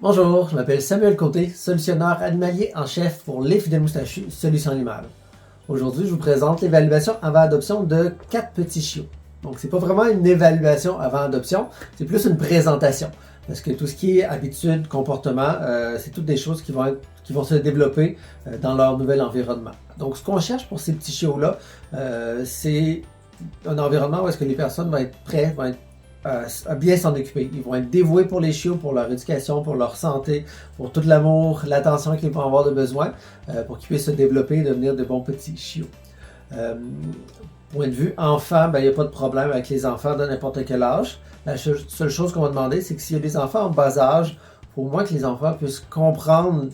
Bonjour, je m'appelle Samuel Côté, solutionneur animalier en chef pour Les Fidèles Moustachus Solutions Animales. Aujourd'hui, je vous présente l'évaluation avant adoption de 4 petits chiots. Donc, c'est pas vraiment une évaluation avant adoption, c'est plus une présentation. Parce que tout ce qui est habitude, comportement, c'est toutes des choses qui vont se développer dans leur nouvel environnement. Donc, ce qu'on cherche pour ces petits chiots-là, c'est un environnement où est-ce que les personnes vont être prêtes, vont être à bien s'en occuper. Ils vont être dévoués pour les chiots, pour leur éducation, pour leur santé, pour tout l'amour, l'attention qu'ils vont avoir de besoin, pour qu'ils puissent se développer et devenir de bons petits chiots. Point de vue enfant, il n'y a pas de problème avec les enfants de n'importe quel âge. La seule chose qu'on va demander, c'est que s'il y a des enfants en bas âge, il faut au moins que les enfants puissent comprendre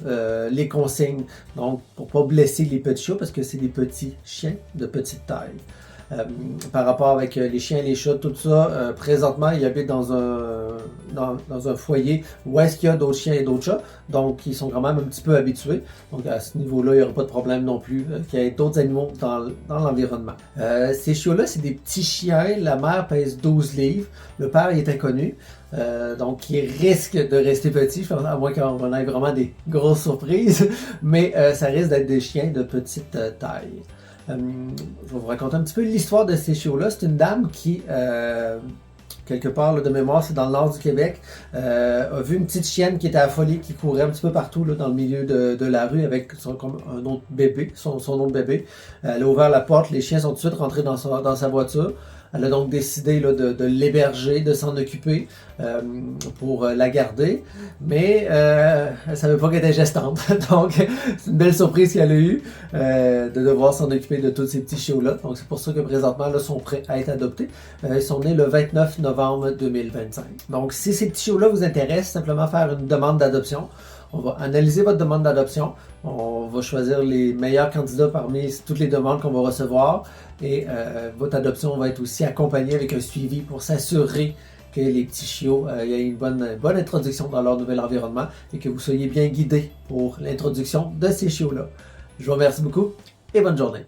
les consignes. Donc, pour ne pas blesser les petits chiots, parce que c'est des petits chiens de petite taille. Par rapport avec les chiens, les chats, tout ça, présentement, ils habitent dans un foyer où est-ce qu'il y a d'autres chiens et d'autres chats, donc ils sont quand même un petit peu habitués. Donc à ce niveau-là, il n'y aura pas de problème non plus qu'il y ait d'autres animaux dans l'environnement. Ces chiots-là, c'est des petits chiens. La mère pèse 12 livres. Le père, il est inconnu. Donc, il risque de rester petit, à moins qu'on ait vraiment des grosses surprises, mais ça risque d'être des chiens de petite taille. Je vais vous raconter un petit peu l'histoire de ces chiots-là. C'est une dame qui, quelque part là, de mémoire, c'est dans le nord du Québec, a vu une petite chienne qui était affolée, qui courait un petit peu partout là, dans le milieu de la rue avec comme un autre bébé, son autre bébé. Elle a ouvert la porte, les chiens sont tout de suite rentrés dans sa voiture. Elle a donc décidé là, de l'héberger, de s'en occuper pour la garder, mais elle ne savait pas qu'elle était gestante. Donc, c'est une belle surprise qu'elle a eue de devoir s'en occuper de tous ces petits chiots-là. Donc, c'est pour ça que présentement, là, sont prêts à être adoptés. Ils sont nés le 29 novembre 2025. Donc, si ces petits chiots-là vous intéressent, simplement faire une demande d'adoption. On va analyser votre demande d'adoption. On va choisir les meilleurs candidats parmi toutes les demandes qu'on va recevoir. Et votre adoption va être aussi accompagnée avec un suivi pour s'assurer que les petits chiots aient une bonne introduction dans leur nouvel environnement et que vous soyez bien guidés pour l'introduction de ces chiots-là. Je vous remercie beaucoup et bonne journée.